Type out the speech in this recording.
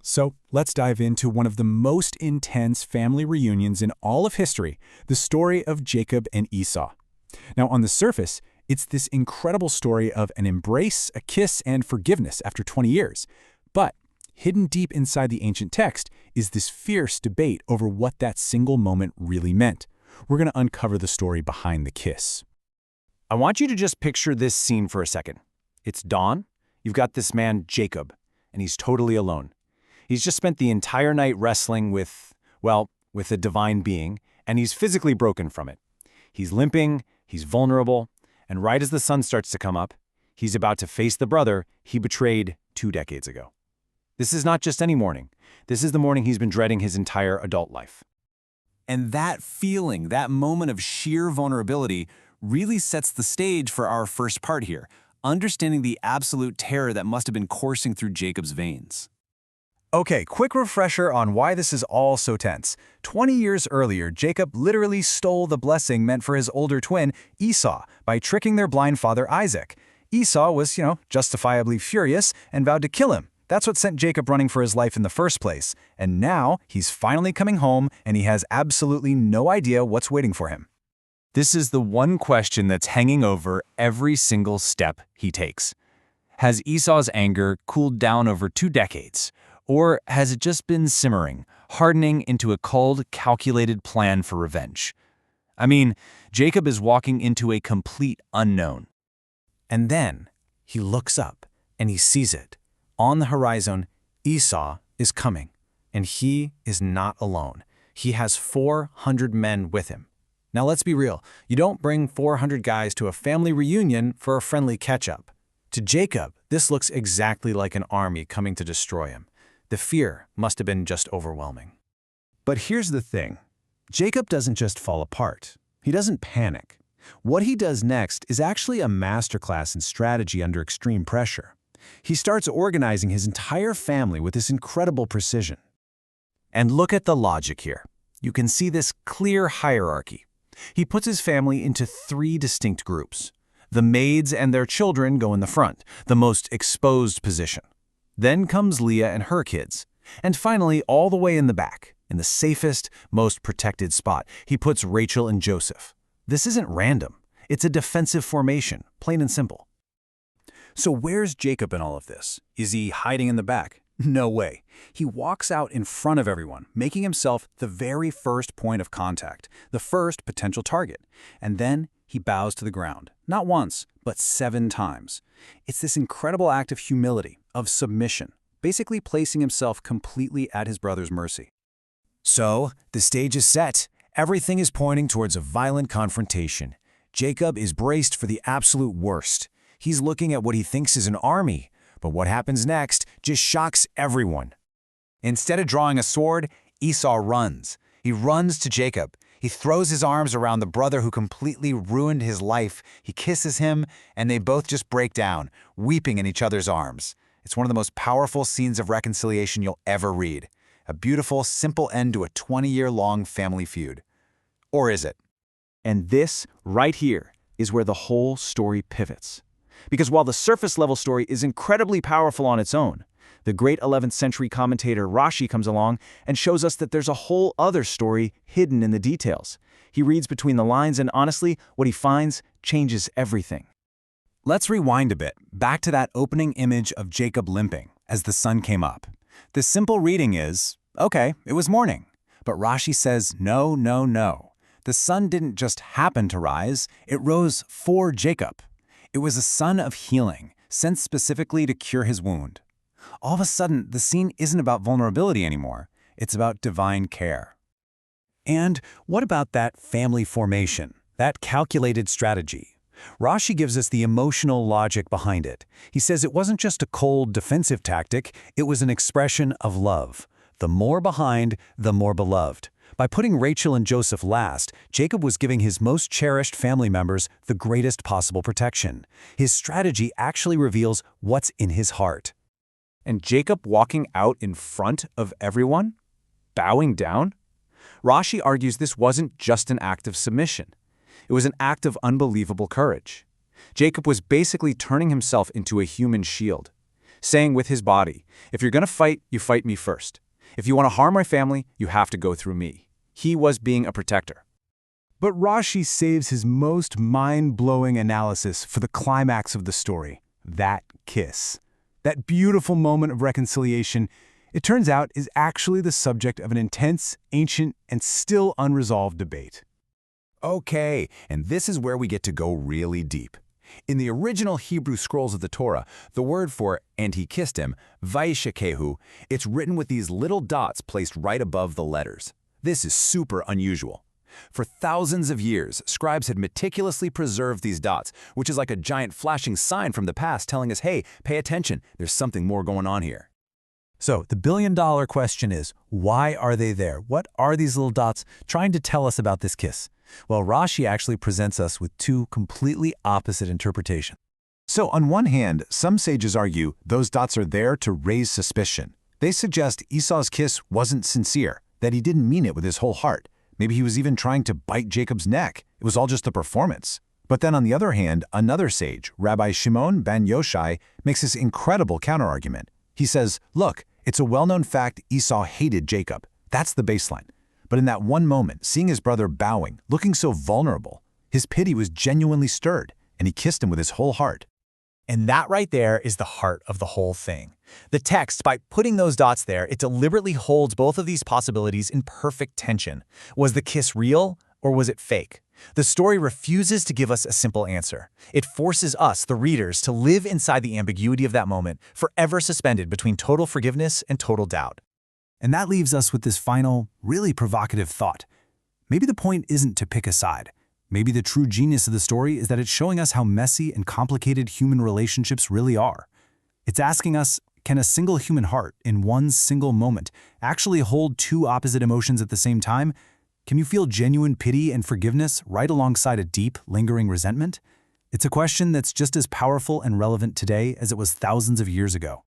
So let's dive into one of the most intense family reunions in all of history, the story of Jacob and Esau. Now, on the surface, it's this incredible story of an embrace, a kiss, and forgiveness after 20 years. But hidden deep inside the ancient text is this fierce debate over what that single moment really meant. We're going to uncover the story behind the kiss. I want you to just picture this scene for a second. It's dawn. You've got this man, Jacob, and he's totally alone. He's just spent the entire night wrestling with a divine being, and he's physically broken from it. He's limping, he's vulnerable, and right as the sun starts to come up, he's about to face the brother he betrayed 2 decades ago. This is not just any morning. This is the morning he's been dreading his entire adult life. And that feeling, that moment of sheer vulnerability, really sets the stage for our first part here, understanding the absolute terror that must have been coursing through Jacob's veins. Okay, quick refresher on why this is all so tense. 20 years earlier, Jacob literally stole the blessing meant for his older twin, Esau, by tricking their blind father, Isaac. Esau was, justifiably furious and vowed to kill him. That's what sent Jacob running for his life in the first place. And now, he's finally coming home, and he has absolutely no idea what's waiting for him. This is the one question that's hanging over every single step he takes. Has Esau's anger cooled down over 2 decades? Or has it just been simmering, hardening into a cold, calculated plan for revenge? I mean, Jacob is walking into a complete unknown. And then he looks up and he sees it. On the horizon, Esau is coming, and he is not alone. He has 400 men with him. Now let's be real, you don't bring 400 guys to a family reunion for a friendly catch-up. To Jacob, this looks exactly like an army coming to destroy him. The fear must have been just overwhelming. But here's the thing. Jacob doesn't just fall apart. He doesn't panic. What he does next is actually a masterclass in strategy under extreme pressure. He starts organizing his entire family with this incredible precision. And look at the logic here. You can see this clear hierarchy. He puts his family into 3 distinct groups. The maids and their children go in the front, the most exposed position. Then comes Leah and her kids. And finally, all the way in the back, in the safest, most protected spot, he puts Rachel and Joseph. This isn't random. It's a defensive formation, plain and simple. So where's Jacob in all of this? Is he hiding in the back? No way. He walks out in front of everyone, making himself the very first point of contact, the first potential target. And then he bows to the ground, not once, but 7 times. It's this incredible act of humility, of submission, basically placing himself completely at his brother's mercy. So, the stage is set. Everything is pointing towards a violent confrontation. Jacob is braced for the absolute worst. He's looking at what he thinks is an army, but what happens next just shocks everyone. Instead of drawing a sword, Esau runs. He runs to Jacob. He throws his arms around the brother who completely ruined his life. He kisses him, and they both just break down, weeping in each other's arms. It's one of the most powerful scenes of reconciliation you'll ever read. A beautiful, simple end to a 20-year-long family feud. Or is it? And this, right here, is where the whole story pivots. Because while the surface-level story is incredibly powerful on its own, the great 11th century commentator Rashi comes along and shows us that there's a whole other story hidden in the details. He reads between the lines, and honestly, what he finds changes everything. Let's rewind a bit, back to that opening image of Jacob limping as the sun came up. The simple reading is, okay, it was morning. But Rashi says, no, no, no. The sun didn't just happen to rise, it rose for Jacob. It was a sun of healing, sent specifically to cure his wound. All of a sudden, the scene isn't about vulnerability anymore. It's about divine care. And what about that family formation, that calculated strategy? Rashi gives us the emotional logic behind it. He says it wasn't just a cold defensive tactic, it was an expression of love. The more behind, the more beloved. By putting Rachel and Joseph last, Jacob was giving his most cherished family members the greatest possible protection. His strategy actually reveals what's in his heart. And Jacob walking out in front of everyone? Bowing down? Rashi argues this wasn't just an act of submission. It was an act of unbelievable courage. Jacob was basically turning himself into a human shield. saying with his body, if you're going to fight, you fight me first. If you want to harm my family, you have to go through me. He was being a protector. But Rashi saves his most mind-blowing analysis for the climax of the story, that kiss. That beautiful moment of reconciliation, it turns out, is actually the subject of an intense, ancient, and still unresolved debate. Okay, and this is where we get to go really deep. In the original Hebrew scrolls of the Torah, the word for "and he kissed him," Vayishlach, it's written with these little dots placed right above the letters. This is super unusual. For thousands of years, scribes had meticulously preserved these dots, which is like a giant flashing sign from the past telling us, hey, pay attention, there's something more going on here. So the billion-dollar question is, why are they there? What are these little dots trying to tell us about this kiss? Well, Rashi actually presents us with two completely opposite interpretations. So on one hand, some sages argue those dots are there to raise suspicion. They suggest Esau's kiss wasn't sincere, that he didn't mean it with his whole heart. Maybe he was even trying to bite Jacob's neck. It was all just a performance. But then on the other hand, another sage, Rabbi Shimon ben Yoshai, makes this incredible counterargument. He says, look, it's a well-known fact Esau hated Jacob. That's the baseline. But in that one moment, seeing his brother bowing, looking so vulnerable, his pity was genuinely stirred, and he kissed him with his whole heart. And that right there is the heart of the whole thing. The text, by putting those dots there, it deliberately holds both of these possibilities in perfect tension. Was the kiss real, or was it fake? The story refuses to give us a simple answer. It forces us, the readers, to live inside the ambiguity of that moment, forever suspended between total forgiveness and total doubt. And that leaves us with this final, really provocative thought. Maybe the point isn't to pick a side. Maybe the true genius of the story is that it's showing us how messy and complicated human relationships really are. It's asking us, can a single human heart, in one single moment, actually hold two opposite emotions at the same time? Can you feel genuine pity and forgiveness right alongside a deep, lingering resentment? It's a question that's just as powerful and relevant today as it was thousands of years ago.